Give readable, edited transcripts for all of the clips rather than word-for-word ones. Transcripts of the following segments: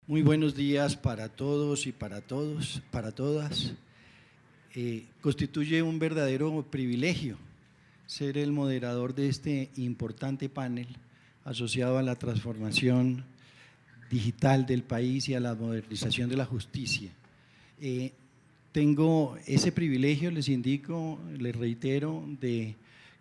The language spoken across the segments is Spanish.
Muy buenos días para todos y para todas. Constituye un verdadero privilegio ser el moderador de este importante panel asociado a la transformación digital del país y a la modernización de la justicia. Tengo ese privilegio, les indico, les reitero, de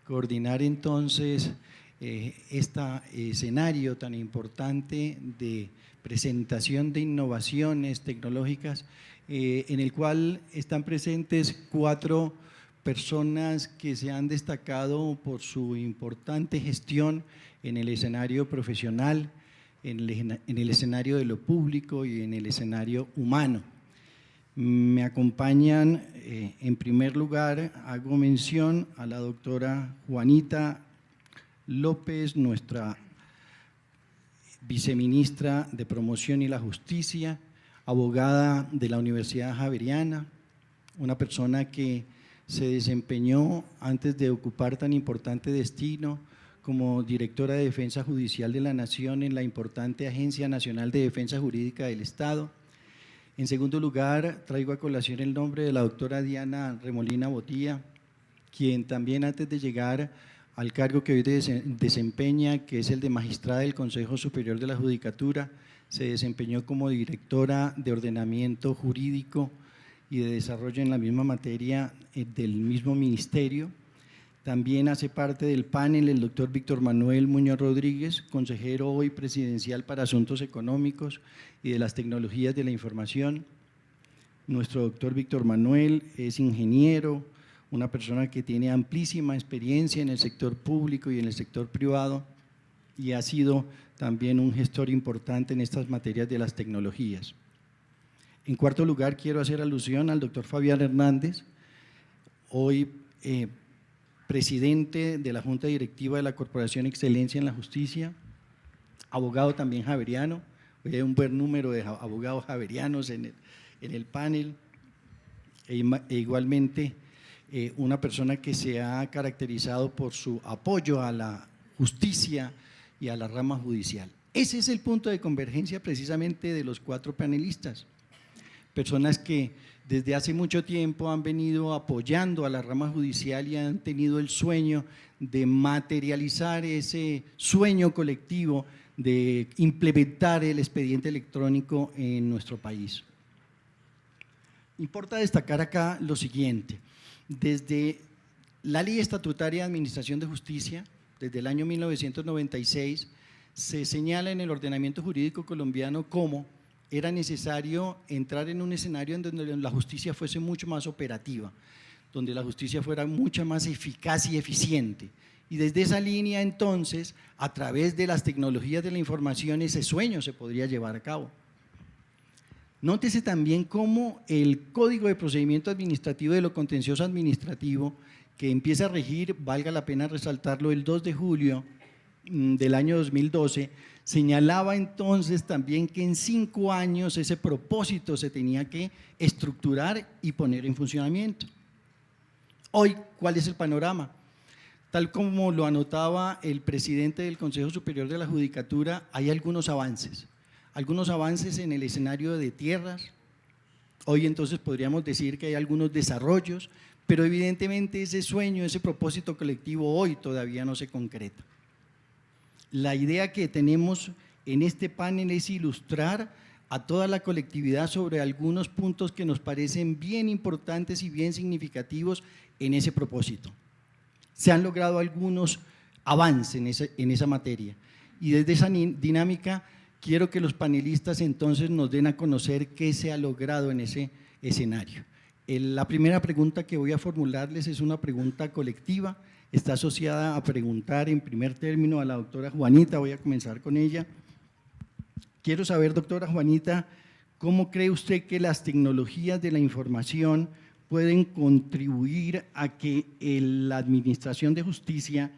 coordinar entonces este escenario tan importante de presentación de innovaciones tecnológicas, en el cual están presentes 4 personas que se han destacado por su importante gestión en el escenario profesional, en el escenario de lo público y en el escenario humano. Me acompañan, en primer lugar, hago mención a la doctora Juanita López, nuestra viceministra de Promoción y la Justicia, abogada de la Universidad Javeriana, una persona que se desempeñó antes de ocupar tan importante destino como directora de Defensa Judicial de la Nación en la importante Agencia Nacional de Defensa Jurídica del Estado. En segundo lugar, traigo a colación el nombre de la doctora Diana Remolina Botía, quien también antes de llegar al cargo que hoy desempeña, que es el de magistrada del Consejo Superior de la Judicatura, se desempeñó como directora de ordenamiento jurídico y de desarrollo en la misma materia del mismo ministerio. También hace parte del panel el doctor Víctor Manuel Muñoz Rodríguez, consejero hoy presidencial para Asuntos Económicos y de las Tecnologías de la Información. Nuestro doctor Víctor Manuel es ingeniero, una persona que tiene amplísima experiencia en el sector público y en el sector privado y ha sido también un gestor importante en estas materias de las tecnologías. En cuarto lugar, quiero hacer alusión al doctor Fabián Hernández, hoy presidente de la Junta Directiva de la Corporación Excelencia en la Justicia, abogado también javeriano, hoy hay un buen número de abogados javerianos en el panel, e igualmente una persona que se ha caracterizado por su apoyo a la justicia y a la rama judicial. Ese es el punto de convergencia precisamente de los 4 panelistas, personas que desde hace mucho tiempo han venido apoyando a la rama judicial y han tenido el sueño de materializar ese sueño colectivo de implementar el expediente electrónico en nuestro país. Importa destacar acá lo siguiente: desde la Ley Estatutaria de Administración de Justicia, desde el año 1996, se señala en el ordenamiento jurídico colombiano cómo era necesario entrar en un escenario en donde la justicia fuese mucho más operativa, donde la justicia fuera mucho más eficaz y eficiente. Y desde esa línea, entonces, a través de las tecnologías de la información, ese sueño se podría llevar a cabo. Nótese también cómo el Código de Procedimiento Administrativo de lo Contencioso Administrativo, que empieza a regir, valga la pena resaltarlo, el 2 de julio del año 2012, señalaba entonces también que en 5 años ese propósito se tenía que estructurar y poner en funcionamiento. Hoy, ¿cuál es el panorama? Tal como lo anotaba el presidente del Consejo Superior de la Judicatura, hay algunos avances en el escenario de tierras. Hoy entonces podríamos decir que hay algunos desarrollos, pero evidentemente ese sueño, ese propósito colectivo hoy todavía no se concreta. La idea que tenemos en este panel es ilustrar a toda la colectividad sobre algunos puntos que nos parecen bien importantes y bien significativos en ese propósito. Se han logrado algunos avances en esa materia y desde esa dinámica quiero que los panelistas entonces nos den a conocer qué se ha logrado en ese escenario. La primera pregunta que voy a formularles es una pregunta colectiva, está asociada a preguntar en primer término a la doctora Juanita, voy a comenzar con ella. Quiero saber, doctora Juanita, ¿cómo cree usted que las tecnologías de la información pueden contribuir a que la administración de justicia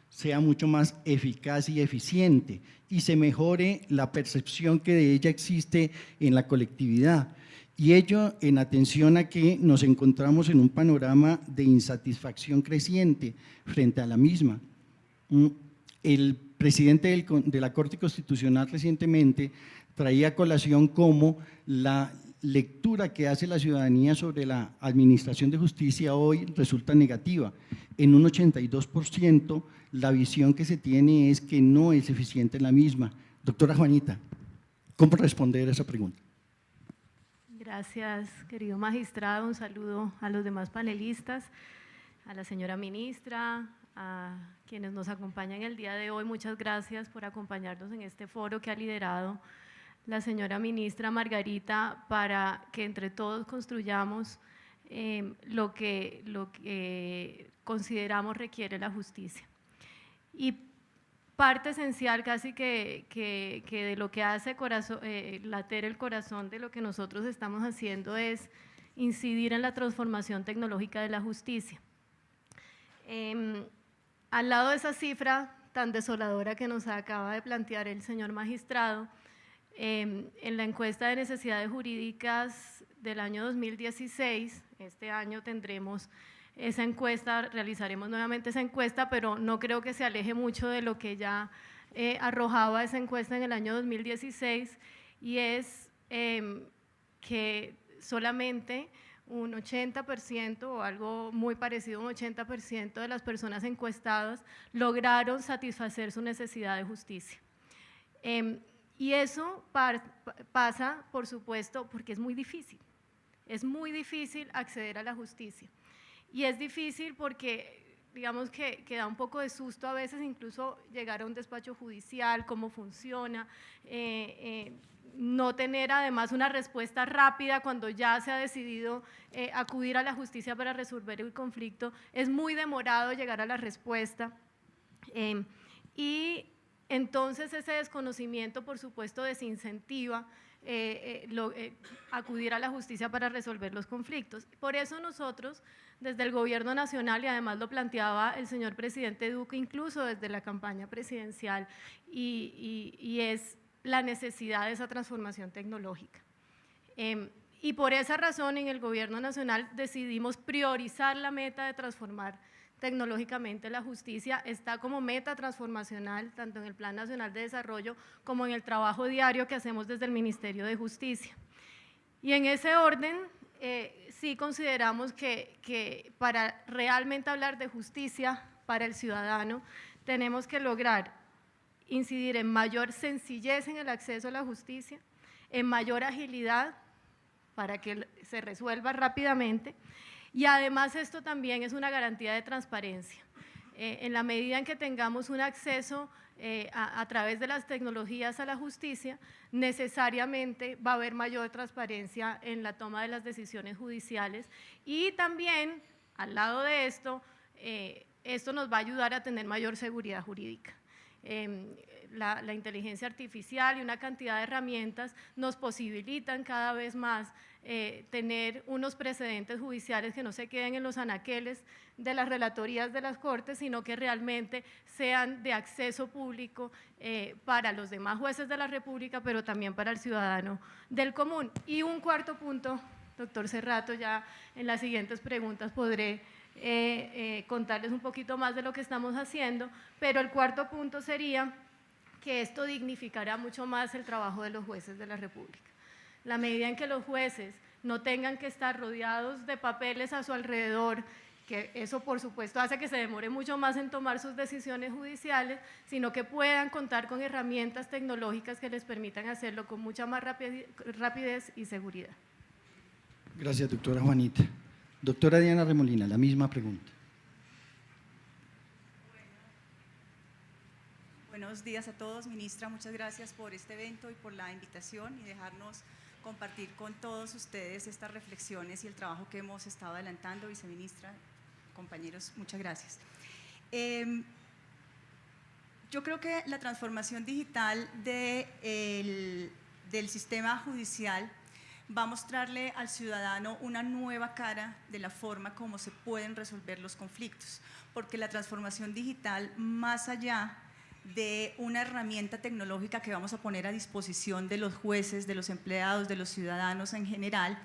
sea mucho más eficaz y eficiente y se mejore la percepción que de ella existe en la colectividad? Y ello en atención a que nos encontramos en un panorama de insatisfacción creciente frente a la misma. El presidente de la Corte Constitucional recientemente traía a colación cómo la lectura que hace la ciudadanía sobre la administración de justicia hoy resulta negativa. En un 82%, la visión que se tiene es que no es eficiente la misma. Doctora Juanita, ¿cómo responder a esa pregunta? Gracias, querido magistrado. Un saludo a los demás panelistas, a la señora ministra, a quienes nos acompañan el día de hoy. Muchas gracias por acompañarnos en este foro que ha liderado la señora ministra Margarita para que entre todos construyamos lo que consideramos requiere la justicia. Y parte esencial casi que de lo que hace latir el corazón de lo que nosotros estamos haciendo es incidir en la transformación tecnológica de la justicia. Al lado de esa cifra tan desoladora que nos acaba de plantear el señor magistrado, en la encuesta de necesidades jurídicas del año 2016, este año tendremos esa encuesta, realizaremos nuevamente esa encuesta, pero no creo que se aleje mucho de lo que ya arrojaba esa encuesta en el año 2016, y es que solamente un 80% o algo muy parecido, un 80% de las personas encuestadas lograron satisfacer su necesidad de justicia. Y eso pasa, por supuesto, porque es muy difícil acceder a la justicia. Y es difícil porque, digamos que da un poco de susto a veces incluso llegar a un despacho judicial, cómo funciona, no tener además una respuesta rápida cuando ya se ha decidido acudir a la justicia para resolver el conflicto. Es muy demorado llegar a la respuesta y entonces ese desconocimiento, por supuesto, desincentiva acudir a la justicia para resolver los conflictos. Por eso nosotros, desde el Gobierno Nacional, y además lo planteaba el señor presidente Duque, incluso desde la campaña presidencial, y es la necesidad de esa transformación tecnológica. Y por esa razón, en el Gobierno Nacional decidimos priorizar la meta de transformar tecnológicamente la justicia. Está como meta transformacional, tanto en el Plan Nacional de Desarrollo como en el trabajo diario que hacemos desde el Ministerio de Justicia. Y en ese orden, sí consideramos que para realmente hablar de justicia para el ciudadano, tenemos que lograr incidir en mayor sencillez en el acceso a la justicia, en mayor agilidad para que se resuelva rápidamente. Y además esto también es una garantía de transparencia. En la medida en que tengamos un acceso a través de las tecnologías a la justicia, necesariamente va a haber mayor transparencia en la toma de las decisiones judiciales, y también, al lado de esto, esto nos va a ayudar a tener mayor seguridad jurídica. La inteligencia artificial y una cantidad de herramientas nos posibilitan cada vez más tener unos precedentes judiciales que no se queden en los anaqueles de las relatorías de las Cortes, sino que realmente sean de acceso público para los demás jueces de la República, pero también para el ciudadano del común. Y un cuarto punto, doctor Cerrato, ya en las siguientes preguntas podré contarles un poquito más de lo que estamos haciendo, pero el cuarto punto sería que esto dignificará mucho más el trabajo de los jueces de la República. La medida en que los jueces no tengan que estar rodeados de papeles a su alrededor, que eso por supuesto hace que se demore mucho más en tomar sus decisiones judiciales, sino que puedan contar con herramientas tecnológicas que les permitan hacerlo con mucha más rapidez y seguridad. Gracias, doctora Juanita. Doctora Diana Remolina, la misma pregunta. Buenos días a todos, ministra, muchas gracias por este evento y por la invitación y dejarnos compartir con todos ustedes estas reflexiones y el trabajo que hemos estado adelantando. Viceministra, compañeros, muchas gracias. Yo creo que la transformación digital del sistema judicial va a mostrarle al ciudadano una nueva cara de la forma como se pueden resolver los conflictos, porque la transformación digital, más allá de una herramienta tecnológica que vamos a poner a disposición de los jueces, de los empleados, de los ciudadanos en general,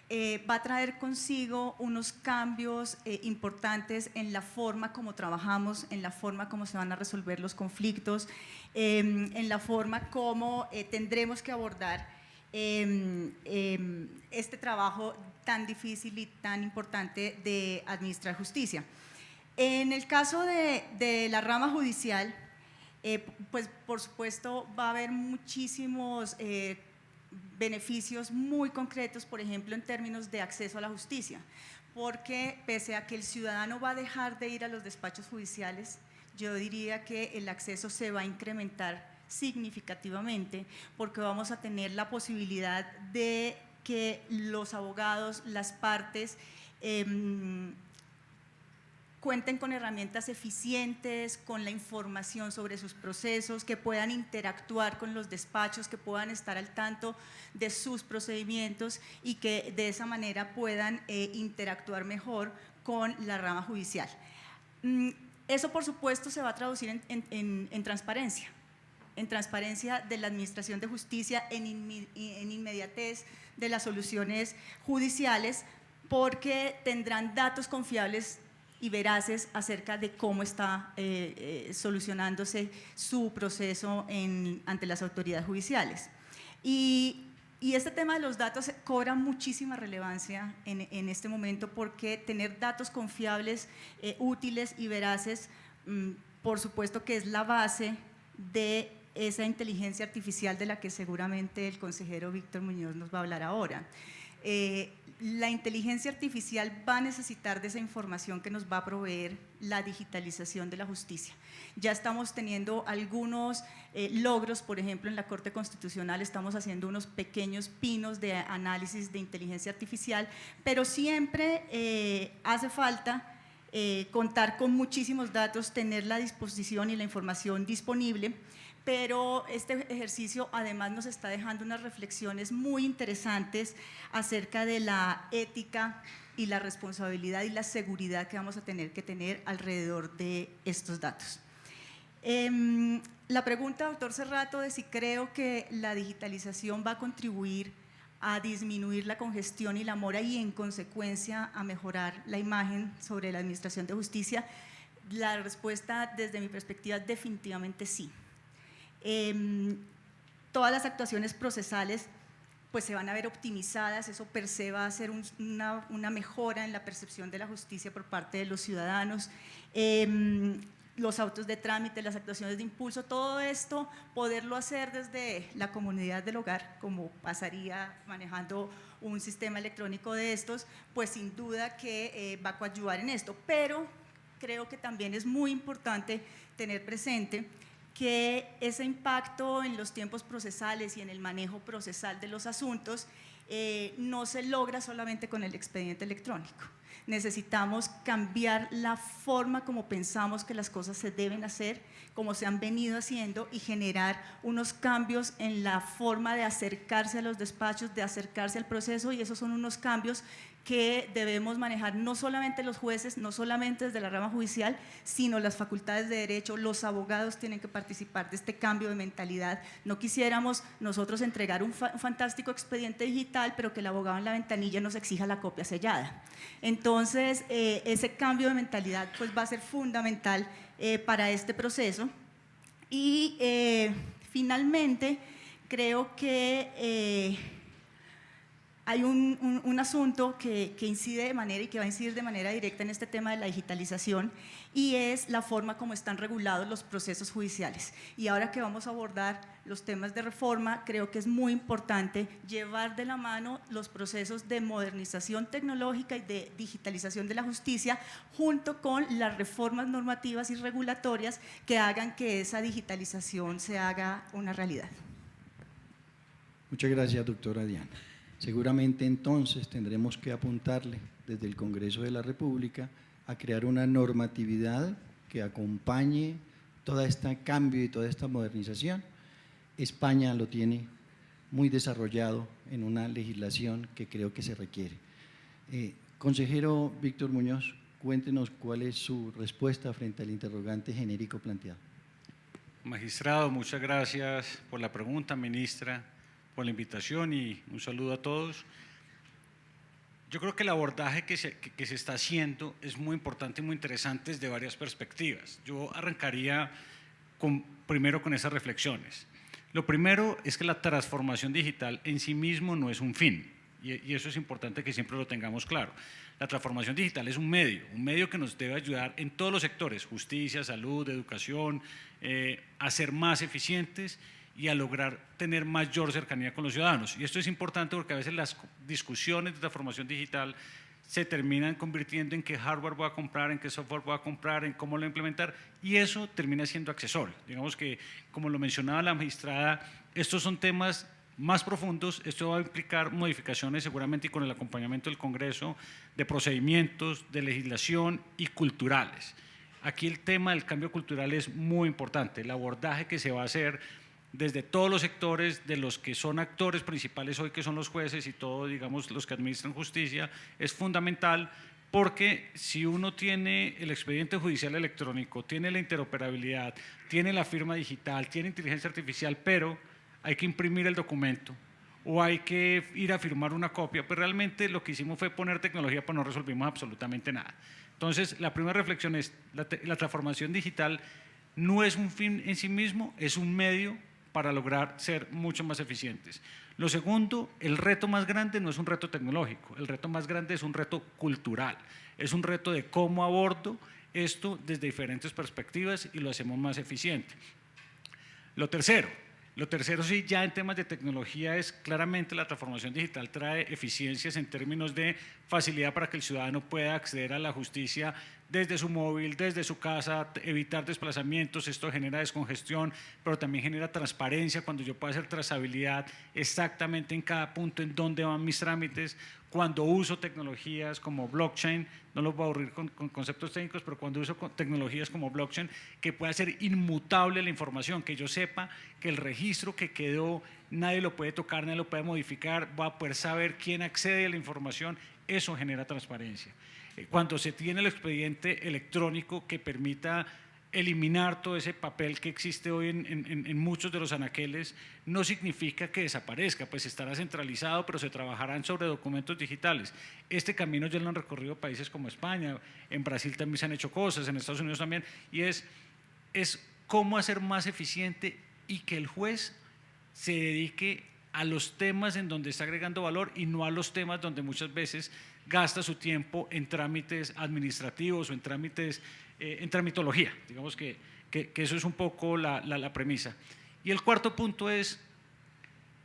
va a traer consigo unos cambios importantes en la forma como trabajamos, en la forma como se van a resolver los conflictos, en la forma como tendremos que abordar este trabajo tan difícil y tan importante de administrar justicia. En el caso de la rama judicial, pues por supuesto va a haber muchísimos beneficios muy concretos, por ejemplo, en términos de acceso a la justicia, porque pese a que el ciudadano va a dejar de ir a los despachos judiciales, yo diría que el acceso se va a incrementar significativamente, porque vamos a tener la posibilidad de que los abogados, las partes, cuenten con herramientas eficientes, con la información sobre sus procesos, que puedan interactuar con los despachos, que puedan estar al tanto de sus procedimientos y que de esa manera puedan interactuar mejor con la rama judicial. Eso, por supuesto, se va a traducir en transparencia de la administración de justicia, en inmediatez de las soluciones judiciales, porque tendrán datos confiables y veraces acerca de cómo está solucionándose su proceso ante las autoridades judiciales. Y este tema de los datos cobra muchísima relevancia en este momento, porque tener datos confiables, útiles y veraces, por supuesto que es la base de esa inteligencia artificial de la que seguramente el consejero Víctor Muñoz nos va a hablar ahora. La inteligencia artificial va a necesitar de esa información que nos va a proveer la digitalización de la justicia. Ya estamos teniendo algunos logros, por ejemplo, en la Corte Constitucional estamos haciendo unos pequeños pinos de análisis de inteligencia artificial, pero siempre hace falta contar con muchísimos datos, tener la disposición y la información disponible. Pero este ejercicio además nos está dejando unas reflexiones muy interesantes acerca de la ética y la responsabilidad y la seguridad que vamos a tener que tener alrededor de estos datos. La pregunta, doctor Cerrato, de si creo que la digitalización va a contribuir a disminuir la congestión y la mora y en consecuencia a mejorar la imagen sobre la administración de justicia, la respuesta desde mi perspectiva definitivamente sí. Todas las actuaciones procesales pues se van a ver optimizadas, eso per se va a ser una mejora en la percepción de la justicia por parte de los ciudadanos, los autos de trámite, las actuaciones de impulso, todo esto poderlo hacer desde la comunidad del hogar, como pasaría manejando un sistema electrónico de estos, pues sin duda que va a coadyuvar en esto, pero creo que también es muy importante tener presente que ese impacto en los tiempos procesales y en el manejo procesal de los asuntos no se logra solamente con el expediente electrónico. Necesitamos cambiar la forma como pensamos que las cosas se deben hacer, como se han venido haciendo, y generar unos cambios en la forma de acercarse a los despachos, de acercarse al proceso, y esos son unos cambios que debemos manejar no solamente los jueces, no solamente desde la rama judicial, sino las facultades de derecho, los abogados tienen que participar de este cambio de mentalidad. No quisiéramos nosotros entregar un fantástico expediente digital, pero que el abogado en la ventanilla nos exija la copia sellada. Entonces, ese cambio de mentalidad pues, va a ser fundamental para este proceso. Y finalmente, creo que hay un asunto que incide de manera y que va a incidir de manera directa en este tema de la digitalización, y es la forma como están regulados los procesos judiciales. Y ahora que vamos a abordar los temas de reforma, creo que es muy importante llevar de la mano los procesos de modernización tecnológica y de digitalización de la justicia junto con las reformas normativas y regulatorias que hagan que esa digitalización se haga una realidad. Muchas gracias, doctora Diana. Seguramente entonces tendremos que apuntarle desde el Congreso de la República a crear una normatividad que acompañe todo este cambio y toda esta modernización. España lo tiene muy desarrollado en una legislación que creo que se requiere. Consejero Víctor Muñoz, cuéntenos cuál es su respuesta frente al interrogante genérico planteado. Magistrado, muchas gracias por la pregunta, ministra, por la invitación y un saludo a todos. Yo creo que el abordaje que se está haciendo es muy importante y muy interesante desde varias perspectivas. Yo arrancaría primero con esas reflexiones. Lo primero es que la transformación digital en sí mismo no es un fin, y eso es importante que siempre lo tengamos claro. La transformación digital es un medio que nos debe ayudar en todos los sectores, justicia, salud, educación, a ser más eficientes y a lograr tener mayor cercanía con los ciudadanos. Y esto es importante porque a veces las discusiones de transformación digital se terminan convirtiendo en qué hardware voy a comprar, en qué software voy a comprar, en cómo lo implementar, y eso termina siendo accesorio. Digamos que, como lo mencionaba la magistrada, estos son temas más profundos, esto va a implicar modificaciones seguramente y con el acompañamiento del Congreso, de procedimientos, de legislación y culturales. Aquí el tema del cambio cultural es muy importante, el abordaje que se va a hacer desde todos los sectores, de los que son actores principales hoy, que son los jueces y todos, digamos, los que administran justicia, es fundamental, porque si uno tiene el expediente judicial electrónico, tiene la interoperabilidad, tiene la firma digital, tiene inteligencia artificial, pero hay que imprimir el documento o hay que ir a firmar una copia, pues realmente lo que hicimos fue poner tecnología, pero no resolvimos absolutamente nada. Entonces, la primera reflexión es, la transformación digital no es un fin en sí mismo, es un medio para lograr ser mucho más eficientes. Lo segundo, el reto más grande no es un reto tecnológico, el reto más grande es un reto cultural, es un reto de cómo abordo esto desde diferentes perspectivas y lo hacemos más eficiente. Lo tercero sí, ya en temas de tecnología es claramente la transformación digital trae eficiencias en términos de facilidad para que el ciudadano pueda acceder a la justicia desde su móvil, desde su casa, evitar desplazamientos, esto genera descongestión, pero también genera transparencia cuando yo puedo hacer trazabilidad exactamente en cada punto en dónde van mis trámites, cuando uso tecnologías como blockchain, no los voy a aburrir con conceptos técnicos, pero cuando uso tecnologías como blockchain, que pueda ser inmutable la información, que yo sepa que el registro que quedó, nadie lo puede tocar, nadie lo puede modificar, voy a poder saber quién accede a la información, eso genera transparencia. Cuando se tiene el expediente electrónico que permita eliminar todo ese papel que existe hoy en muchos de los anaqueles, no significa que desaparezca, pues estará centralizado, pero se trabajarán sobre documentos digitales. Este camino ya lo han recorrido países como España, en Brasil también se han hecho cosas, en Estados Unidos también, y es cómo hacer más eficiente y que el juez se dedique a los temas en donde está agregando valor y no a los temas donde muchas veces gasta su tiempo en trámites administrativos o en trámites, en tramitología. Digamos que eso es un poco la premisa. Y el cuarto punto es,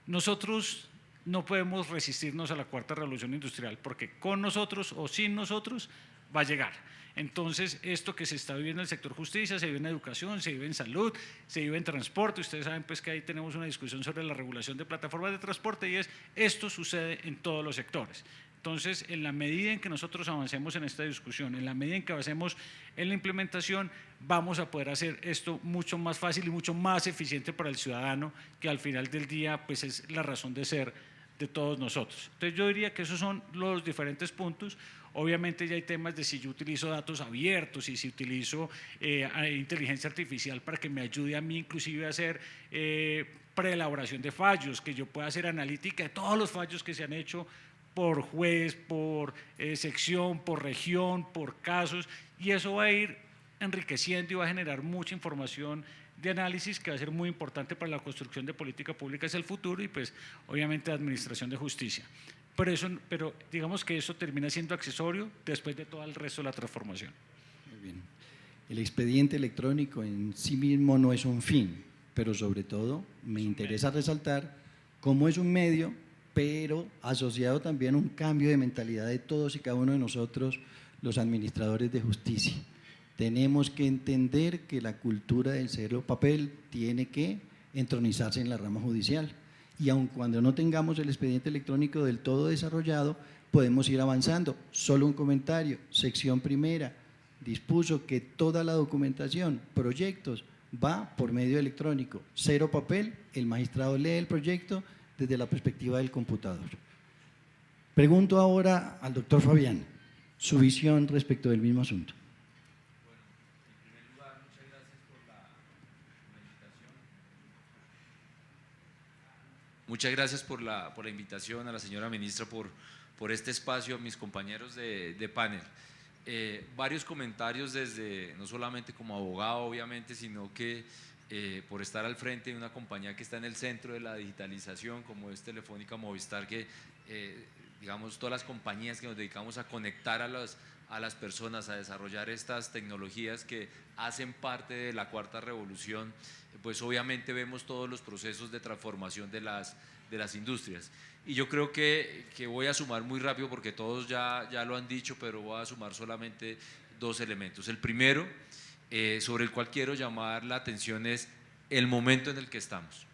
nosotros no podemos resistirnos a la cuarta revolución industrial, porque con nosotros o sin nosotros va a llegar. Entonces, esto que se está viviendo en el sector justicia, se vive en educación, se vive en salud, se vive en transporte. Ustedes saben pues que ahí tenemos una discusión sobre la regulación de plataformas de transporte y esto sucede en todos los sectores. Entonces, en la medida en que nosotros avancemos en esta discusión, en la medida en que avancemos en la implementación, vamos a poder hacer esto mucho más fácil y mucho más eficiente para el ciudadano, que al final del día pues es la razón de ser de todos nosotros. Entonces, yo diría que esos son los diferentes puntos. Obviamente ya hay temas de si yo utilizo datos abiertos y si utilizo inteligencia artificial para que me ayude a mí inclusive a hacer preelaboración de fallos, que yo pueda hacer analítica de todos los fallos que se han hecho por juez, por sección, por región, por casos, y eso va a ir enriqueciendo y va a generar mucha información de análisis que va a ser muy importante para la construcción de política pública hacia el futuro y pues obviamente de administración de justicia. Pero digamos que eso termina siendo accesorio después de todo el resto de la transformación. Muy bien. El expediente electrónico en sí mismo no es un fin, pero sobre todo me interesa resaltar cómo es un medio, pero asociado también a un cambio de mentalidad de todos y cada uno de nosotros, los administradores de justicia. Tenemos que entender que la cultura del cero papel tiene que entronizarse en la rama judicial. Y aun cuando no tengamos el expediente electrónico del todo desarrollado, podemos ir avanzando. Solo un comentario, sección primera, dispuso que toda la documentación, proyectos, va por medio electrónico, cero papel, el magistrado lee el proyecto desde la perspectiva del computador. Pregunto ahora al doctor Fabián, su visión respecto del mismo asunto. Muchas gracias por la invitación a la señora ministra por por este espacio, a mis compañeros de panel. Varios comentarios desde, no solamente como abogado obviamente, sino que por estar al frente de una compañía que está en el centro de la digitalización como es Telefónica Movistar, que digamos todas las compañías que nos dedicamos a conectar a las personas, a desarrollar estas tecnologías que hacen parte de la cuarta revolución, pues obviamente vemos todos los procesos de transformación de las industrias. Y yo creo que voy a sumar muy rápido porque todos ya lo han dicho, pero voy a sumar solamente dos elementos. El primero, sobre el cual quiero llamar la atención, es el momento en el que estamos.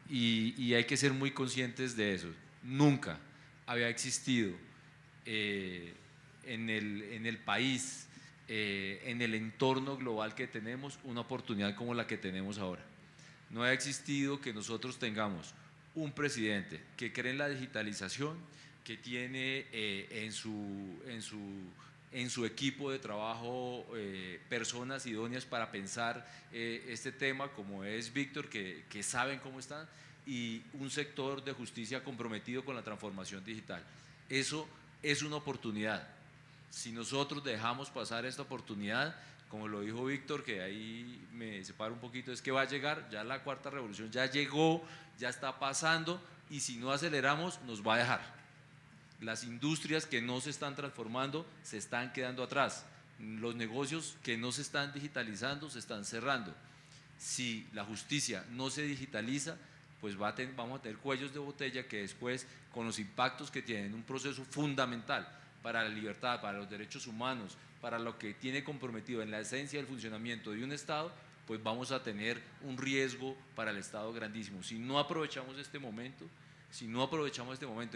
Y hay que ser muy conscientes de eso. Nunca había existido en el país, en el entorno global que tenemos, una oportunidad como la que tenemos ahora. No ha existido que nosotros tengamos un presidente que cree en la digitalización, que tiene en su equipo de trabajo personas idóneas para pensar este tema, como es Víctor, que saben cómo están, y un sector de justicia comprometido con la transformación digital. Eso es una oportunidad. Si nosotros dejamos pasar esta oportunidad, como lo dijo Víctor, que ahí me separo un poquito, es que va a llegar, ya la cuarta revolución ya llegó, ya está pasando, y si no aceleramos nos va a dejar. Las industrias que no se están transformando se están quedando atrás, los negocios que no se están digitalizando se están cerrando. Si la justicia no se digitaliza, pues vamos a tener cuellos de botella que después, con los impactos que tienen, un proceso fundamental para la libertad, para los derechos humanos, para lo que tiene comprometido en la esencia del funcionamiento de un Estado, pues vamos a tener un riesgo para el Estado grandísimo. Si no aprovechamos este momento,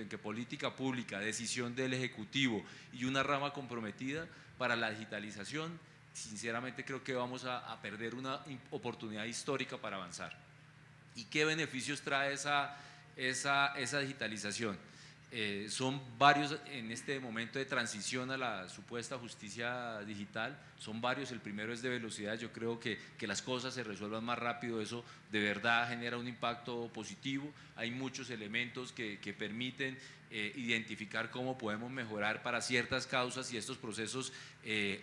en que política pública, decisión del Ejecutivo y una rama comprometida para la digitalización, sinceramente creo que vamos a perder una oportunidad histórica para avanzar. ¿Y qué beneficios trae esa digitalización? Son varios en este momento de transición a la supuesta justicia digital, son varios. El primero es de velocidad. Yo creo que las cosas se resuelvan más rápido, eso de verdad genera un impacto positivo. Hay muchos elementos que permiten identificar cómo podemos mejorar para ciertas causas, y estos procesos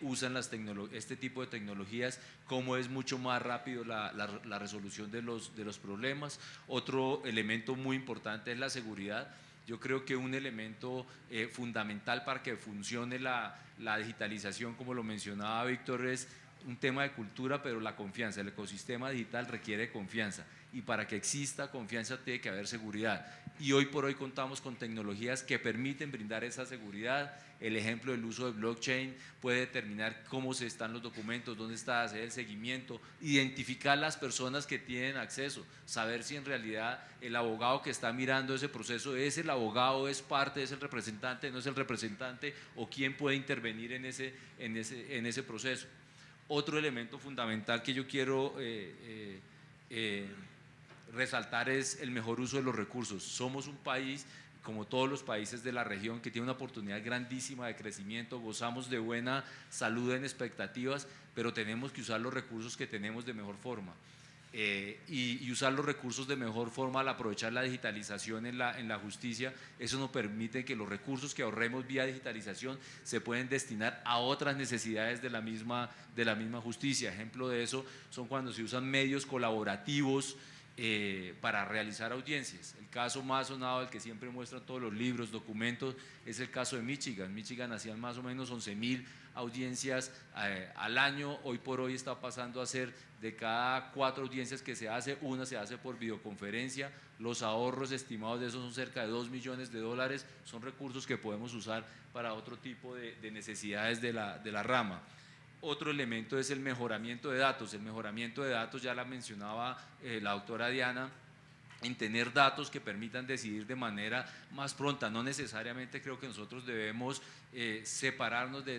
usan este tipo de tecnologías, cómo es mucho más rápido la resolución de los problemas. Otro elemento muy importante es la seguridad. Yo creo que un elemento fundamental para que funcione la digitalización, como lo mencionaba Víctor, es un tema de cultura, pero la confianza. El ecosistema digital requiere confianza, y para que exista confianza tiene que haber seguridad. Y hoy por hoy contamos con tecnologías que permiten brindar esa seguridad. El ejemplo del uso de blockchain puede determinar cómo se están los documentos, dónde está, hacer el seguimiento, identificar las personas que tienen acceso, saber si en realidad el abogado que está mirando ese proceso es el abogado, es parte, es el representante, no es el representante, o quién puede intervenir en ese proceso. Otro elemento fundamental que yo quiero resaltar es el mejor uso de los recursos. Somos un país, como todos los países de la región, que tiene una oportunidad grandísima de crecimiento, gozamos de buena salud en expectativas, pero tenemos que usar los recursos que tenemos de mejor forma. Y usar los recursos de mejor forma al aprovechar la digitalización en la justicia. Eso nos permite que los recursos que ahorremos vía digitalización se pueden destinar a otras necesidades de la misma justicia. Ejemplo de eso son cuando se usan medios colaborativos para realizar audiencias. El caso más sonado, el que siempre muestran todos los libros, documentos, es el caso de Michigan. Michigan hacían más o menos 11.000 audiencias al año. Hoy por hoy está pasando a ser, de cada 4 audiencias que se hace, una se hace por videoconferencia. Los ahorros estimados de eso son cerca de $2 millones. Son recursos que podemos usar para otro tipo de necesidades de la rama. Otro elemento es el mejoramiento de datos. El mejoramiento de datos ya la mencionaba la doctora Diana, en tener datos que permitan decidir de manera más pronta. No necesariamente creo que nosotros debemos separarnos de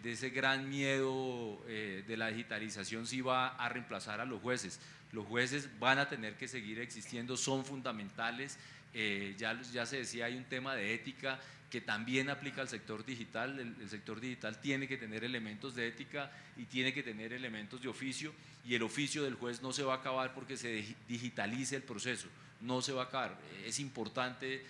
ese gran miedo de la digitalización si va a reemplazar a los jueces. Los jueces van a tener que seguir existiendo, son fundamentales. Ya se decía, hay un tema de ética que también aplica al sector digital. El sector digital tiene que tener elementos de ética y tiene que tener elementos de oficio, y el oficio del juez no se va a acabar porque se digitalice el proceso, no se va a acabar. Es importante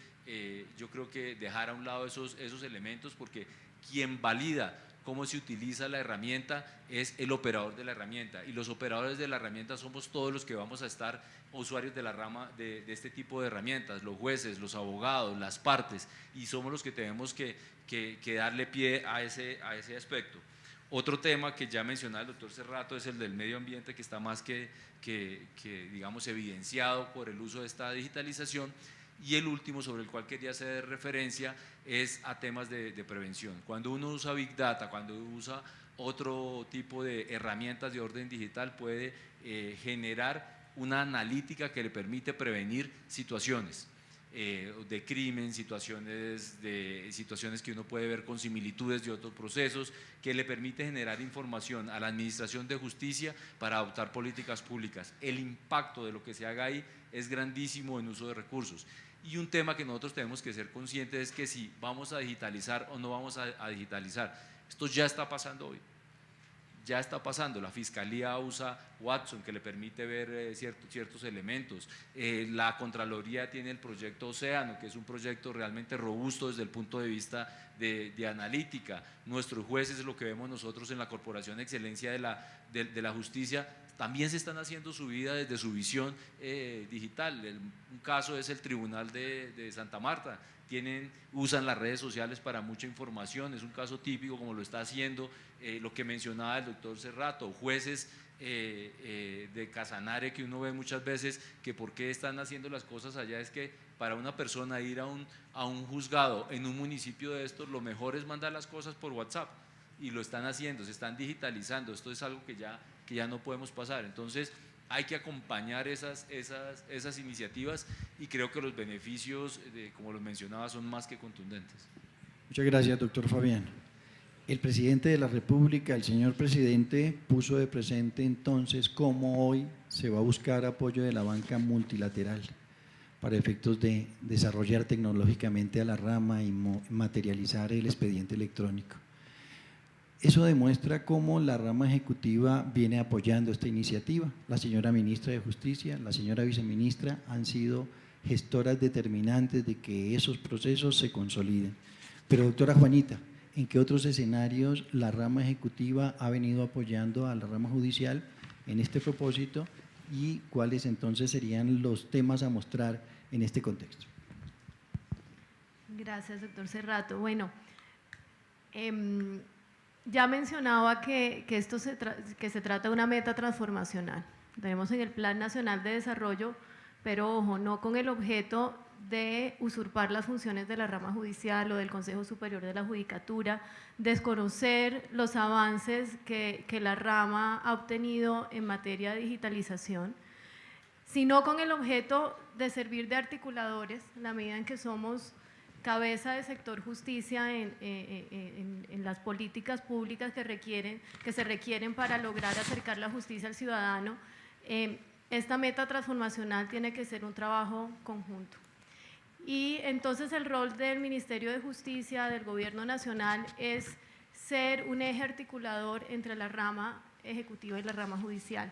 yo creo que dejar a un lado esos elementos, porque quien valida cómo se utiliza la herramienta es el operador de la herramienta, y los operadores de la herramienta somos todos los que vamos a estar usuarios de la rama de este tipo de herramientas, los jueces, los abogados, las partes, y somos los que tenemos que darle pie a ese aspecto. Otro tema que ya mencionaba el doctor Cerrato es el del medio ambiente, que está más que digamos, evidenciado por el uso de esta digitalización. Y el último, sobre el cual quería hacer referencia, es a temas de prevención. Cuando uno usa Big Data, cuando usa otro tipo de herramientas de orden digital, puede generar una analítica que le permite prevenir situaciones de crimen, situaciones que uno puede ver con similitudes de otros procesos, que le permite generar información a la Administración de Justicia para adoptar políticas públicas. El impacto de lo que se haga ahí es grandísimo en uso de recursos. Y un tema que nosotros tenemos que ser conscientes es que si vamos a digitalizar o no vamos a digitalizar. Esto ya está pasando hoy. Ya está pasando, la Fiscalía usa Watson, que le permite ver ciertos elementos, la Contraloría tiene el proyecto Océano, que es un proyecto realmente robusto desde el punto de vista de analítica. Nuestros jueces, lo que vemos nosotros en la Corporación de Excelencia de la Justicia, también se están haciendo su vida desde su visión digital. Un caso es el Tribunal de Santa Marta, usan las redes sociales para mucha información, es un caso típico como lo está haciendo lo que mencionaba el doctor Cerrato, jueces de Casanare, que uno ve muchas veces que por qué están haciendo las cosas allá, es que para una persona ir a un juzgado en un municipio de estos, lo mejor es mandar las cosas por WhatsApp, y lo están haciendo, se están digitalizando. Esto es algo que ya no podemos pasar. Entonces hay que acompañar esas iniciativas, y creo que los beneficios, como lo mencionaba, son más que contundentes. Muchas gracias, doctor Fabián. El presidente de la República, el señor presidente, puso de presente entonces cómo hoy se va a buscar apoyo de la banca multilateral para efectos de desarrollar tecnológicamente a la rama y materializar el expediente electrónico. Eso demuestra cómo la rama ejecutiva viene apoyando esta iniciativa. La señora ministra de Justicia, la señora viceministra han sido gestoras determinantes de que esos procesos se consoliden. Pero, doctora Juanita, ¿en qué otros escenarios la rama ejecutiva ha venido apoyando a la rama judicial en este propósito, y cuáles entonces serían los temas a mostrar en este contexto? Gracias, doctor Cerrato. Bueno, ya mencionaba que se trata de una meta transformacional. Tenemos en el Plan Nacional de Desarrollo, pero ojo, no con el objeto de usurpar las funciones de la rama judicial o del Consejo Superior de la Judicatura, desconocer los avances que la rama ha obtenido en materia de digitalización, sino con el objeto de servir de articuladores en la medida en que somos cabeza de sector justicia en las políticas públicas que se requieren para lograr acercar la justicia al ciudadano. Esta meta transformacional tiene que ser un trabajo conjunto. Y entonces el rol del Ministerio de Justicia, del Gobierno Nacional, es ser un eje articulador entre la rama ejecutiva y la rama judicial.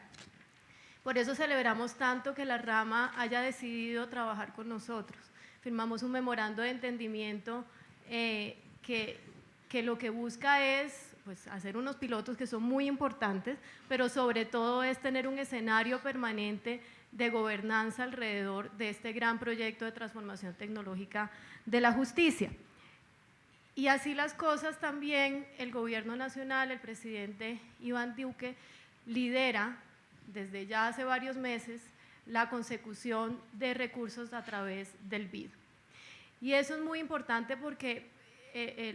Por eso celebramos tanto que la rama haya decidido trabajar con nosotros. Firmamos un memorando de entendimiento que lo que busca es pues, hacer unos pilotos que son muy importantes, pero sobre todo es tener un escenario permanente de gobernanza alrededor de este gran proyecto de transformación tecnológica de la justicia. Y así las cosas también, el Gobierno Nacional, el presidente Iván Duque, lidera desde ya hace varios meses la consecución de recursos a través del BID. Y eso es muy importante porque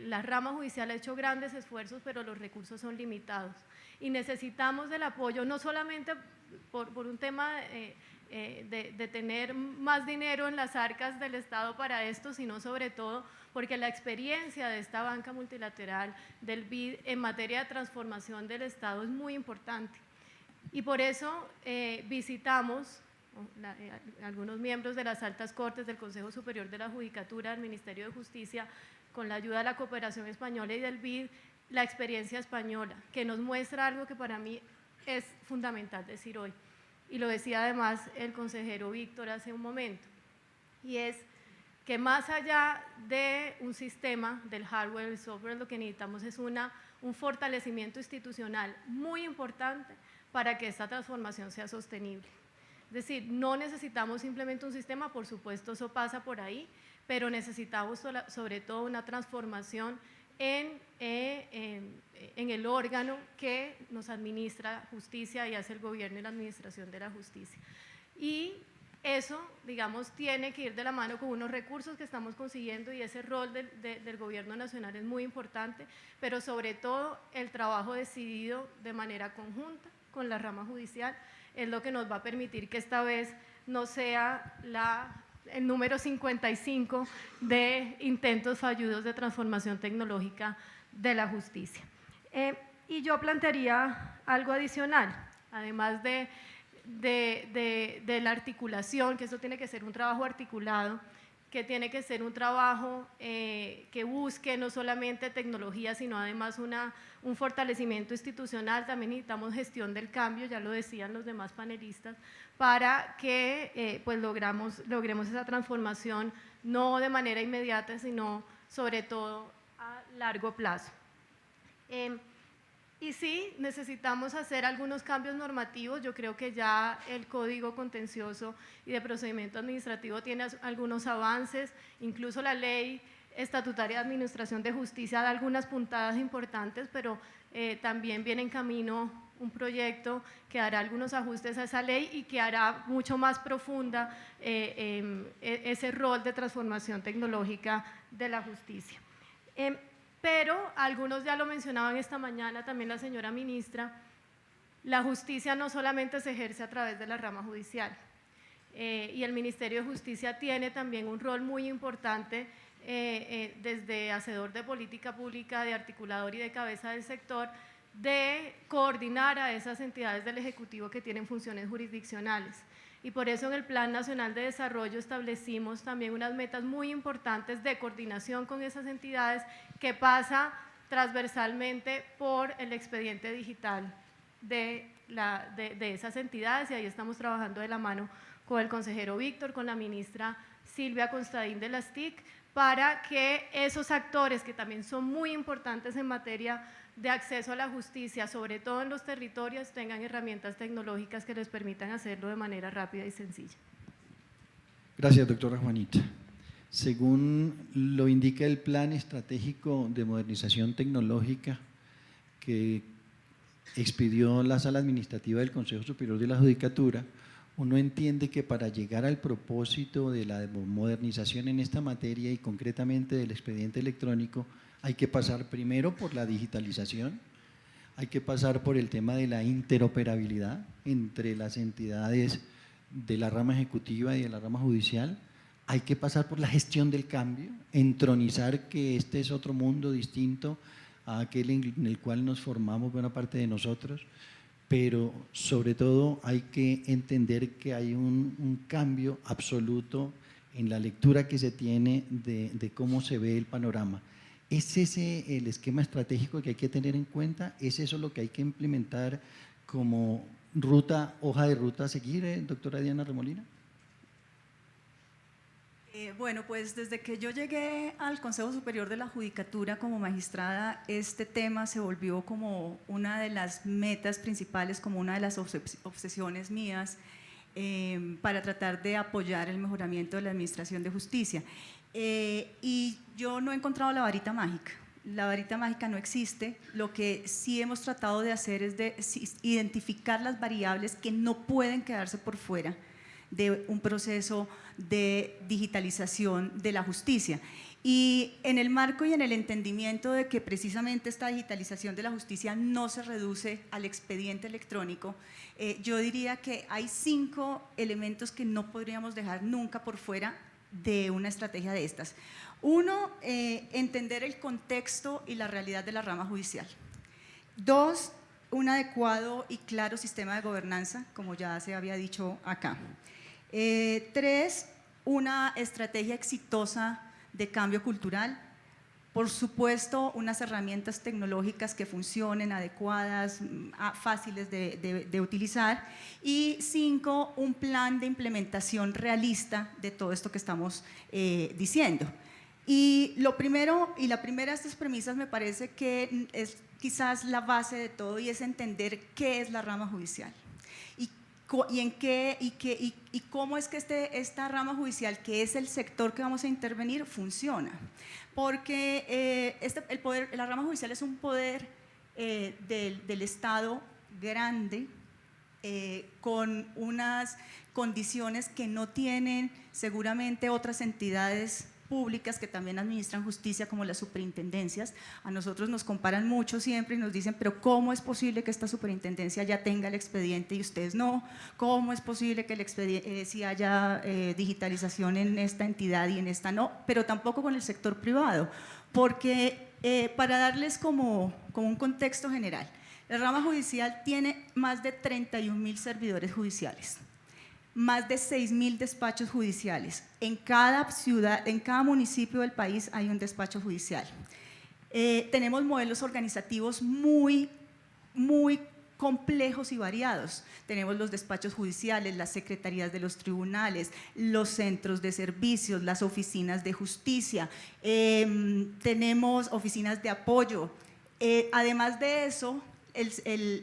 la rama judicial ha hecho grandes esfuerzos, pero los recursos son limitados. Y necesitamos del apoyo, no solamente por un tema de tener más dinero en las arcas del Estado para esto, sino sobre todo porque la experiencia de esta banca multilateral del BID en materia de transformación del Estado es muy importante. Y por eso visitamos algunos miembros de las altas cortes del Consejo Superior de la Judicatura, del Ministerio de Justicia, con la ayuda de la Cooperación Española y del BID, la experiencia española, que nos muestra algo que para mí es fundamental decir hoy, y lo decía además el consejero Víctor hace un momento, y es que más allá de un sistema, del hardware, el software, lo que necesitamos es un fortalecimiento institucional muy importante para que esta transformación sea sostenible. Es decir, no necesitamos simplemente un sistema, por supuesto eso pasa por ahí, pero necesitamos sobre todo una transformación en el órgano que nos administra justicia y hace el gobierno y la administración de la justicia. Y eso, digamos, tiene que ir de la mano con unos recursos que estamos consiguiendo, y ese rol del gobierno nacional es muy importante, pero sobre todo el trabajo decidido de manera conjunta con la rama judicial es lo que nos va a permitir que esta vez no sea el número 55 de intentos fallidos de transformación tecnológica de la justicia. Y yo plantearía algo adicional, además de la articulación, que eso tiene que ser un trabajo articulado, que tiene que ser un trabajo que busque no solamente tecnología, sino además un fortalecimiento institucional. También necesitamos gestión del cambio, ya lo decían los demás panelistas, para que pues logremos esa transformación no de manera inmediata, sino sobre todo a largo plazo. Y sí, necesitamos hacer algunos cambios normativos. Yo creo que ya el Código Contencioso y de Procedimiento Administrativo tiene algunos avances, incluso la Ley Estatutaria de Administración de Justicia da algunas puntadas importantes, pero también viene en camino un proyecto que hará algunos ajustes a esa ley y que hará mucho más profunda ese rol de transformación tecnológica de la justicia. Pero algunos ya lo mencionaban esta mañana, también la señora ministra, la justicia no solamente se ejerce a través de la rama judicial, y el Ministerio de Justicia tiene también un rol muy importante desde hacedor de política pública, de articulador y de cabeza del sector, de coordinar a esas entidades del Ejecutivo que tienen funciones jurisdiccionales. Y por eso en el Plan Nacional de Desarrollo establecimos también unas metas muy importantes de coordinación con esas entidades, que pasa transversalmente por el expediente digital de esas entidades, y ahí estamos trabajando de la mano con el consejero Víctor, con la ministra Silvia Constadín de las TIC, para que esos actores que también son muy importantes en materia de acceso a la justicia, sobre todo en los territorios, tengan herramientas tecnológicas que les permitan hacerlo de manera rápida y sencilla. Gracias, doctora Juanita. Según lo indica el Plan Estratégico de Modernización Tecnológica que expidió la Sala Administrativa del Consejo Superior de la Judicatura, uno entiende que para llegar al propósito de la modernización en esta materia y concretamente del expediente electrónico, hay que pasar primero por la digitalización, hay que pasar por el tema de la interoperabilidad entre las entidades de la rama ejecutiva y de la rama judicial, hay que pasar por la gestión del cambio, entronizar que este es otro mundo distinto a aquel en el cual nos formamos buena parte de nosotros, pero sobre todo hay que entender que hay un cambio absoluto en la lectura que se tiene de cómo se ve el panorama. ¿Es ese el esquema estratégico que hay que tener en cuenta? ¿Es eso lo que hay que implementar como hoja de ruta a seguir, doctora Diana Remolina? Bueno, pues desde que yo llegué al Consejo Superior de la Judicatura como magistrada, este tema se volvió como una de las metas principales, como una de las obsesiones mías para tratar de apoyar el mejoramiento de la administración de justicia. Y yo no he encontrado la varita mágica. La varita mágica no existe. Lo que sí hemos tratado de hacer es de identificar las variables que no pueden quedarse por fuera de un proceso de digitalización de la justicia. Y en el marco y en el entendimiento de que precisamente esta digitalización de la justicia no se reduce al expediente electrónico, yo diría que hay 5 elementos que no podríamos dejar nunca por fuera de una estrategia de estas. 1, entender el contexto y la realidad de la rama judicial. 2, un adecuado y claro sistema de gobernanza, como ya se había dicho acá. 3, una estrategia exitosa de cambio cultural. Por supuesto, unas herramientas tecnológicas que funcionen, adecuadas, fáciles de utilizar. Y 5, un plan de implementación realista de todo esto que estamos diciendo. Y lo primero, y la primera de estas premisas me parece que es quizás la base de todo, y es entender qué es la rama judicial. Y cómo es que esta rama judicial, que es el sector que vamos a intervenir, funciona. Porque la rama judicial es un poder del Estado grande, con unas condiciones que no tienen seguramente otras entidades públicas que también administran justicia, como las superintendencias. A nosotros nos comparan mucho siempre y nos dicen, pero ¿cómo es posible que esta superintendencia ya tenga el expediente y ustedes no? ¿Cómo es posible que si haya digitalización en esta entidad y en esta no? Pero tampoco con el sector privado, porque para darles como un contexto general, la rama judicial tiene más de 31.000 servidores judiciales, más de 6.000 despachos judiciales. En cada ciudad, en cada municipio del país hay un despacho judicial. Tenemos modelos organizativos muy complejos y variados. Tenemos los despachos judiciales, las secretarías de los tribunales, los centros de servicios, las oficinas de justicia, tenemos oficinas de apoyo. Además de eso,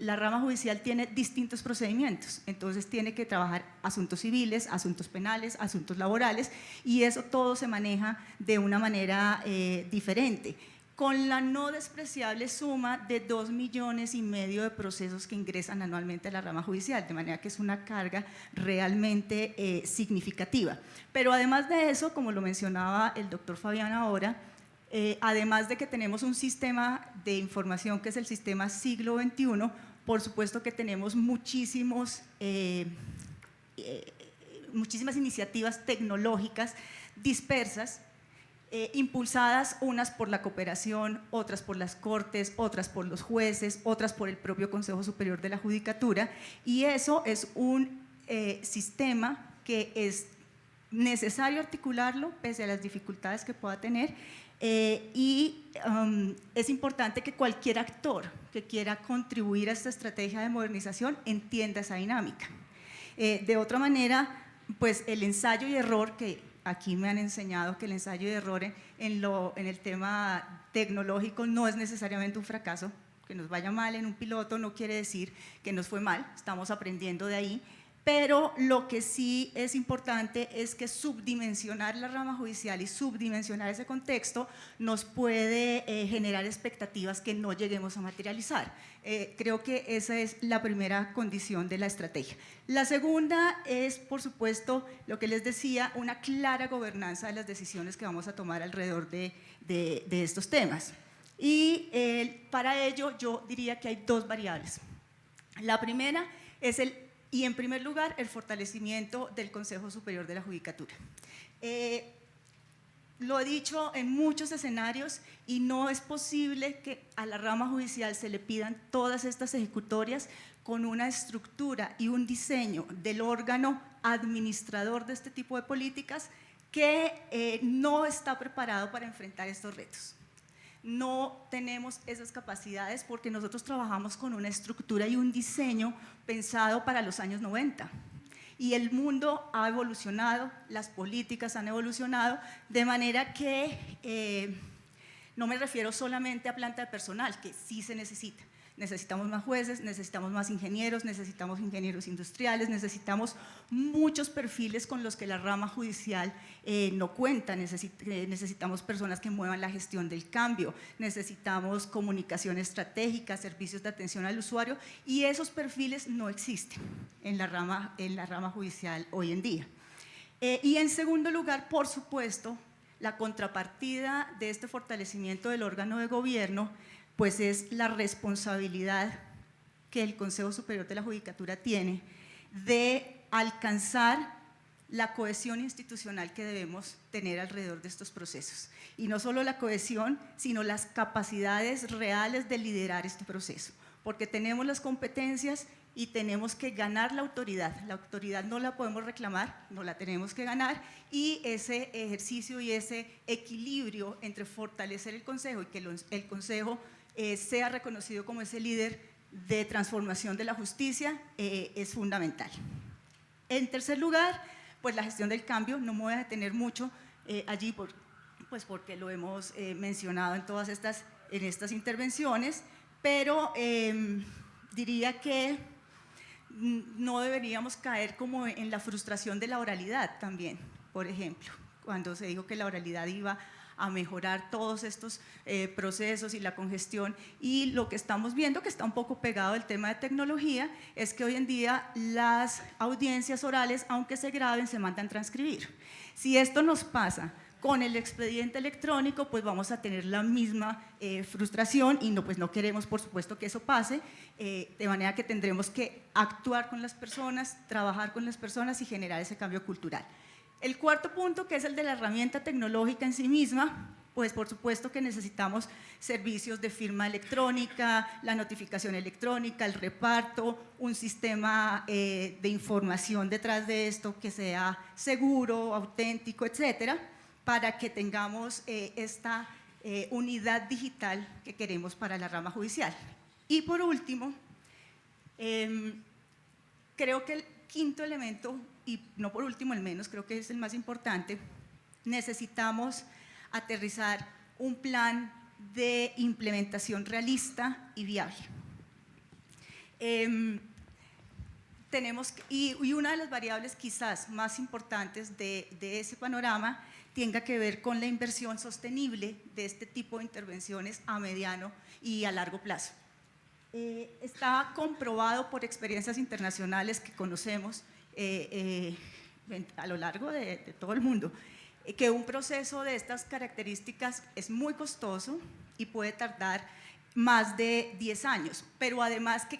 la rama judicial tiene distintos procedimientos, entonces tiene que trabajar asuntos civiles, asuntos penales, asuntos laborales, y eso todo se maneja de una manera diferente, con la no despreciable suma de 2,5 millones de procesos que ingresan anualmente a la rama judicial, de manera que es una carga realmente significativa. Pero además de eso, como lo mencionaba el doctor Fabián ahora, además de que tenemos un sistema de información que es el sistema siglo XXI, por supuesto que tenemos muchísimas iniciativas tecnológicas dispersas, impulsadas unas por la cooperación, otras por las cortes, otras por los jueces, otras por el propio Consejo Superior de la Judicatura, y eso es un sistema que es necesario articularlo pese a las dificultades que pueda tener. Es importante que cualquier actor que quiera contribuir a esta estrategia de modernización entienda esa dinámica. De otra manera, pues el ensayo y error, que aquí me han enseñado que el ensayo y error en el tema tecnológico no es necesariamente un fracaso. Que nos vaya mal en un piloto no quiere decir que nos fue mal, estamos aprendiendo de ahí. Pero lo que sí es importante es que subdimensionar la rama judicial y subdimensionar ese contexto nos puede generar expectativas que no lleguemos a materializar. Creo que esa es la primera condición de la estrategia. La segunda es, por supuesto, lo que les decía, una clara gobernanza de las decisiones que vamos a tomar alrededor de estos temas. Y para ello yo diría que hay 2 variables. La primera es en primer lugar, el fortalecimiento del Consejo Superior de la Judicatura. Lo he dicho en muchos escenarios y no es posible que a la rama judicial se le pidan todas estas ejecutorias con una estructura y un diseño del órgano administrador de este tipo de políticas que no está preparado para enfrentar estos retos. No tenemos esas capacidades porque nosotros trabajamos con una estructura y un diseño pensado para los años 90. Y el mundo ha evolucionado, las políticas han evolucionado, de manera que no me refiero solamente a planta de personal, que sí se necesita. Necesitamos más jueces, necesitamos más ingenieros, necesitamos ingenieros industriales, necesitamos muchos perfiles con los que la rama judicial no cuenta, necesitamos personas que muevan la gestión del cambio, necesitamos comunicación estratégica, servicios de atención al usuario, y esos perfiles no existen en la rama judicial hoy en día. Y en segundo lugar, por supuesto, la contrapartida de este fortalecimiento del órgano de gobierno pues es la responsabilidad que el Consejo Superior de la Judicatura tiene de alcanzar la cohesión institucional que debemos tener alrededor de estos procesos. Y no solo la cohesión, sino las capacidades reales de liderar este proceso. porque tenemos las competencias y tenemos que ganar la autoridad. La autoridad no la podemos reclamar, no la tenemos que ganar, y ese ejercicio y ese equilibrio entre fortalecer el Consejo y que el Consejo sea reconocido como ese líder de transformación de la justicia es fundamental. En tercer lugar, pues la gestión del cambio. No me voy a detener mucho allí pues porque lo hemos mencionado en todas estas intervenciones, pero diría que no deberíamos caer como en la frustración de la oralidad también. Por ejemplo, cuando se dijo que la oralidad iba a mejorar todos estos procesos y la congestión, y lo que estamos viendo, que está un poco pegado al tema de tecnología, es que hoy en día las audiencias orales, aunque se graben, se mandan a transcribir. Si esto nos pasa con el expediente electrónico, pues vamos a tener la misma frustración, y pues no queremos, por supuesto, que eso pase, de manera que tendremos que actuar con las personas, trabajar con las personas y generar ese cambio cultural. El cuarto punto, que es el de la herramienta tecnológica en sí misma, pues por supuesto que necesitamos servicios de firma electrónica, la notificación electrónica, el reparto, un sistema de información detrás de esto que sea seguro, auténtico, etcétera, para que tengamos esta unidad digital que queremos para la rama judicial. Y por último, creo que el quinto elemento, y no por último el menos, creo que es el más importante, necesitamos aterrizar un plan de implementación realista y viable. Y una de las variables quizás más importantes de ese panorama tenga que ver con la inversión sostenible de este tipo de intervenciones a mediano y a largo plazo. Está comprobado por experiencias internacionales que conocemos a lo largo de todo el mundo, que un proceso de estas características es muy costoso y puede tardar más de 10 años, pero además que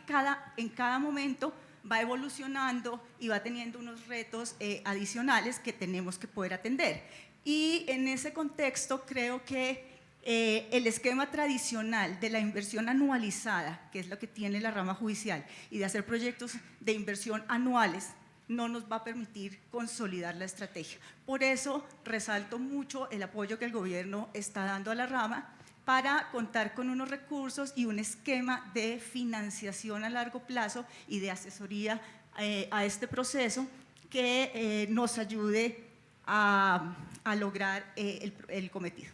en cada momento va evolucionando y va teniendo unos retos adicionales que tenemos que poder atender. Y en ese contexto creo que el esquema tradicional de la inversión anualizada, que es lo que tiene la rama judicial, y de hacer proyectos de inversión anuales, no nos va a permitir consolidar la estrategia. Por eso resalto mucho el apoyo que el gobierno está dando a la rama para contar con unos recursos y un esquema de financiación a largo plazo y de asesoría a este proceso que nos ayude a lograr el cometido.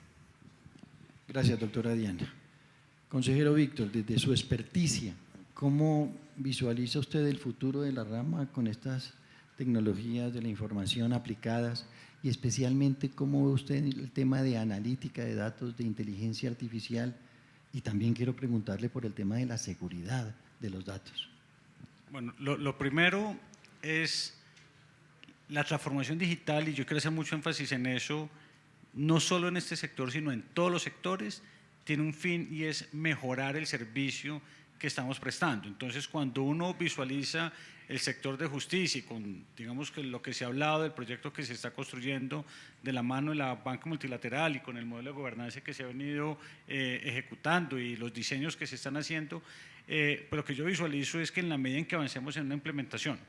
Gracias, doctora Diana. Consejero Víctor, desde su experticia, ¿cómo visualiza usted el futuro de la rama con estas tecnologías de la información aplicadas, y especialmente cómo ve usted el tema de analítica de datos, de inteligencia artificial? Y también quiero preguntarle por el tema de la seguridad de los datos. Bueno, lo primero es la transformación digital, y yo quiero hacer mucho énfasis en eso, no solo en este sector, sino en todos los sectores, tiene un fin, y es mejorar el servicio que estamos prestando. Entonces, cuando uno visualiza el sector de justicia y con, digamos, que lo que se ha hablado del proyecto que se está construyendo de la mano de la banca multilateral y con el modelo de gobernanza que se ha venido ejecutando y los diseños que se están haciendo, pues lo que yo visualizo es que en la medida en que avancemos en una implementación,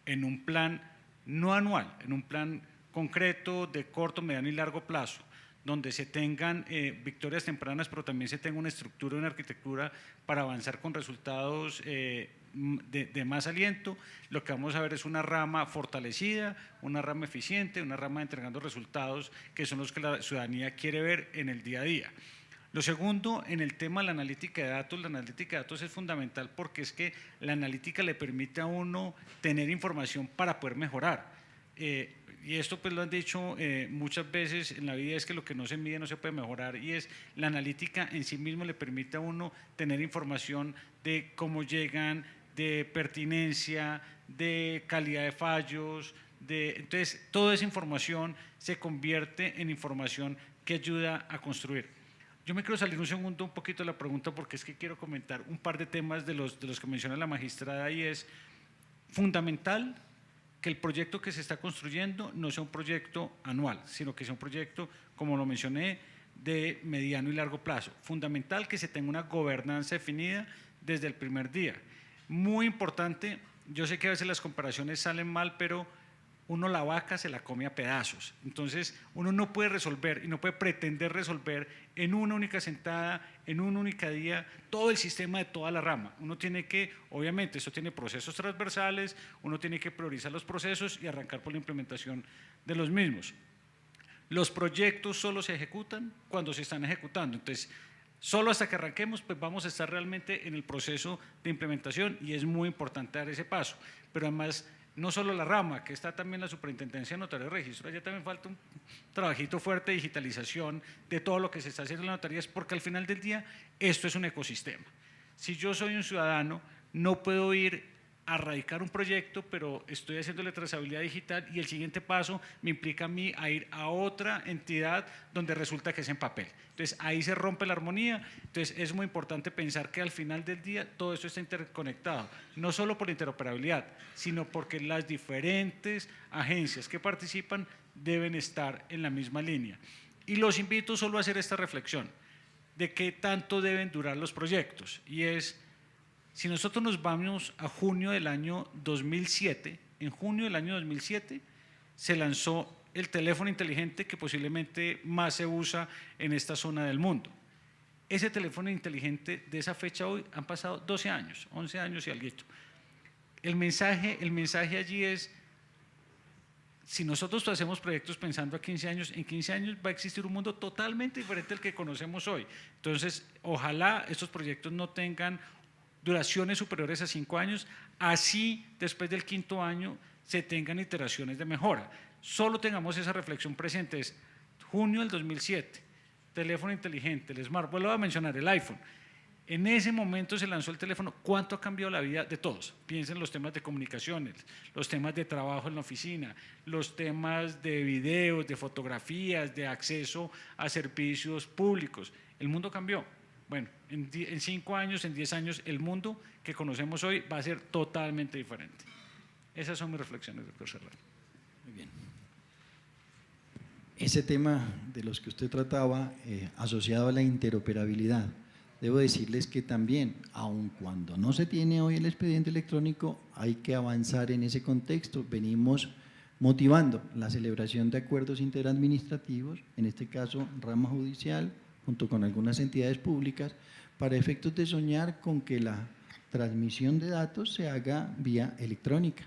en un plan no anual, en un plan concreto de corto, mediano y largo plazo, donde se tengan victorias tempranas, pero también se tenga una estructura, una arquitectura para avanzar con resultados de más aliento, lo que vamos a ver es una rama fortalecida, una rama eficiente, una rama entregando resultados que son los que la ciudadanía quiere ver en el día a día. Lo segundo, en el tema de la analítica de datos es fundamental, porque es que la analítica le permite a uno tener información para poder mejorar. Y esto pues lo han dicho muchas veces en la vida, es que lo que no se mide no se puede mejorar, y es la analítica en sí mismo le permite a uno tener información de cómo llegan, de pertinencia, de calidad de fallos, entonces toda esa información se convierte en información que ayuda a construir. Yo me quiero salir un segundo un poquito de la pregunta, porque es que quiero comentar un par de temas de los que menciona la magistrada, y es fundamental que el proyecto que se está construyendo no sea un proyecto anual, sino que sea un proyecto, como lo mencioné, de mediano y largo plazo. Fundamental que se tenga una gobernanza definida desde el primer día. Muy importante, yo sé que a veces las comparaciones salen mal, pero uno la vaca se la come a pedazos. Entonces, uno no puede resolver y no puede pretender resolver en una única sentada, en un único día, todo el sistema de toda la rama. Uno tiene que, obviamente, esto tiene procesos transversales, uno tiene que priorizar los procesos y arrancar por la implementación de los mismos. Los proyectos solo se ejecutan cuando se están ejecutando. Entonces, solo hasta que arranquemos, pues vamos a estar realmente en el proceso de implementación y es muy importante dar ese paso. Pero además, no solo la rama, que está también la Superintendencia de Notaría y Registro, allá también falta un trabajito fuerte de digitalización de todo lo que se está haciendo en las notarías, porque al final del día esto es un ecosistema. Si yo soy un ciudadano, no puedo ir a radicar un proyecto, pero estoy haciéndole trazabilidad digital y el siguiente paso me implica a mí a ir a otra entidad donde resulta que es en papel. Entonces ahí se rompe la armonía. Entonces es muy importante pensar que al final del día todo esto está interconectado, no solo por interoperabilidad, sino porque las diferentes agencias que participan deben estar en la misma línea. Y los invito solo a hacer esta reflexión de qué tanto deben durar los proyectos, y es: si nosotros nos vamos a junio del año 2007, en junio del año 2007 se lanzó el teléfono inteligente que posiblemente más se usa en esta zona del mundo. Ese teléfono inteligente, de esa fecha a hoy, han pasado 12 años, 11 años y algo. El mensaje allí es: si nosotros hacemos proyectos pensando a 15 años, en 15 años va a existir un mundo totalmente diferente al que conocemos hoy. Entonces, ojalá estos proyectos no tengan duraciones superiores a 5 años, así después del 5.º año se tengan iteraciones de mejora. Solo tengamos esa reflexión presente. Es junio del 2007, teléfono inteligente, el Smart, vuelvo a mencionar el iPhone. En ese momento se lanzó el teléfono. ¿Cuánto ha cambiado la vida de todos? Piensen en los temas de comunicaciones, los temas de trabajo en la oficina, los temas de videos, de fotografías, de acceso a servicios públicos. El mundo cambió. Bueno, en 5 años, en 10 años, el mundo que conocemos hoy va a ser totalmente diferente. Esas son mis reflexiones, doctor Serrano. Muy bien. Ese tema de los que usted trataba, asociado a la interoperabilidad, debo decirles que también, aun cuando no se tiene hoy el expediente electrónico, hay que avanzar en ese contexto. Venimos motivando la celebración de acuerdos interadministrativos, en este caso rama judicial, junto con algunas entidades públicas, para efectos de soñar con que la transmisión de datos se haga vía electrónica.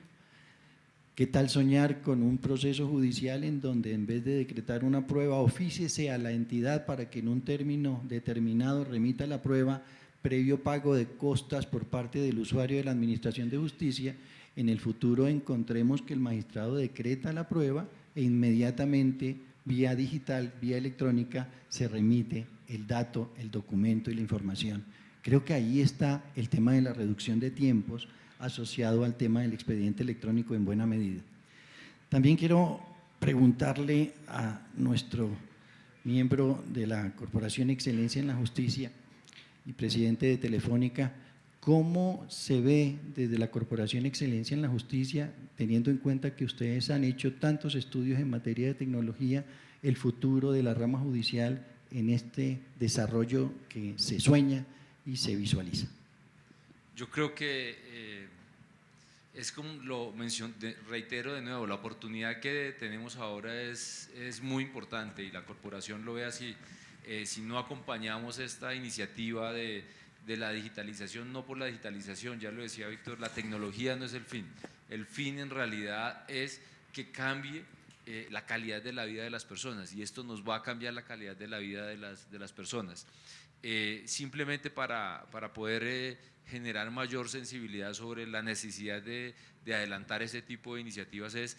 ¿Qué tal soñar con un proceso judicial en donde en vez de decretar una prueba, ofíciese a la entidad para que en un término determinado remita la prueba, previo pago de costas por parte del usuario de la Administración de Justicia? En el futuro encontremos que el magistrado decreta la prueba e inmediatamente vía digital, vía electrónica, se remite el dato, el documento y la información. Creo que ahí está el tema de la reducción de tiempos asociado al tema del expediente electrónico en buena medida. También quiero preguntarle a nuestro miembro de la Corporación Excelencia en la Justicia y presidente de Telefónica, ¿cómo se ve desde la Corporación Excelencia en la Justicia, teniendo en cuenta que ustedes han hecho tantos estudios en materia de tecnología, el futuro de la rama judicial en este desarrollo que se sueña y se visualiza? Yo creo que es como lo mencioné, reitero de nuevo, la oportunidad que tenemos ahora es muy importante y la corporación lo ve así. Si no acompañamos esta iniciativa de la digitalización, no por la digitalización, ya lo decía Víctor, la tecnología no es el fin en realidad es que cambie la calidad de la vida de las personas, y esto nos va a cambiar la calidad de la vida de las personas. Simplemente para poder generar mayor sensibilidad sobre la necesidad de adelantar ese tipo de iniciativas es,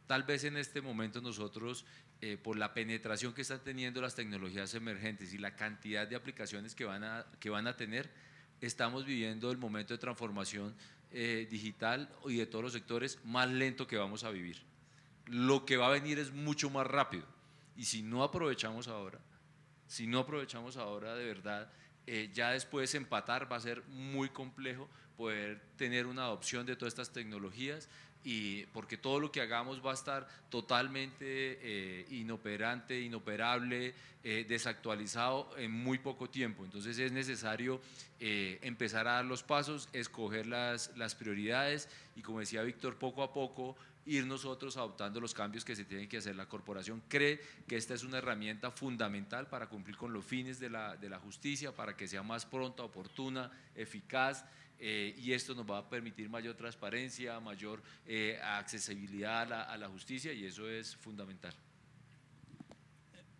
tal vez en este momento nosotros, por la penetración que están teniendo las tecnologías emergentes y la cantidad de aplicaciones que van a tener, estamos viviendo el momento de transformación digital y de todos los sectores más lento que vamos a vivir. Lo que va a venir es mucho más rápido, y si no aprovechamos ahora de verdad, ya después empatar va a ser muy complejo poder tener una adopción de todas estas tecnologías y porque todo lo que hagamos va a estar totalmente inoperante, inoperable, desactualizado en muy poco tiempo. Entonces es necesario empezar a dar los pasos, escoger las prioridades y, como decía Víctor, poco a poco ir nosotros adoptando los cambios que se tienen que hacer. La corporación cree que esta es una herramienta fundamental para cumplir con los fines de la justicia, para que sea más pronta, oportuna, eficaz, y esto nos va a permitir mayor transparencia, mayor accesibilidad a la justicia, y eso es fundamental.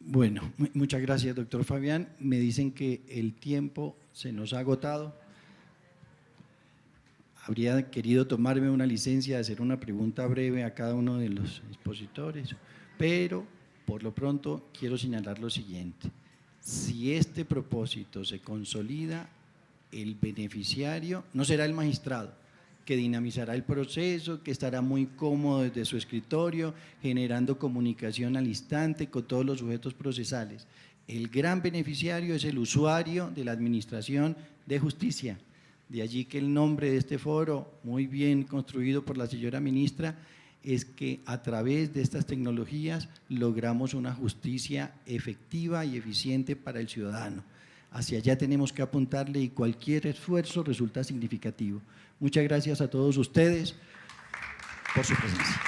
Bueno, muchas gracias, doctor Fabián. Me dicen que el tiempo se nos ha agotado. Habría querido tomarme una licencia de hacer una pregunta breve a cada uno de los expositores, pero por lo pronto quiero señalar lo siguiente. Si este propósito se consolida, el beneficiario no será el magistrado, que dinamizará el proceso, que estará muy cómodo desde su escritorio, generando comunicación al instante con todos los sujetos procesales. El gran beneficiario es el usuario de la Administración de Justicia. De allí que el nombre de este foro, muy bien construido por la señora ministra, es que a través de estas tecnologías logramos una justicia efectiva y eficiente para el ciudadano. Hacia allá tenemos que apuntarle y cualquier esfuerzo resulta significativo. Muchas gracias a todos ustedes por su presencia.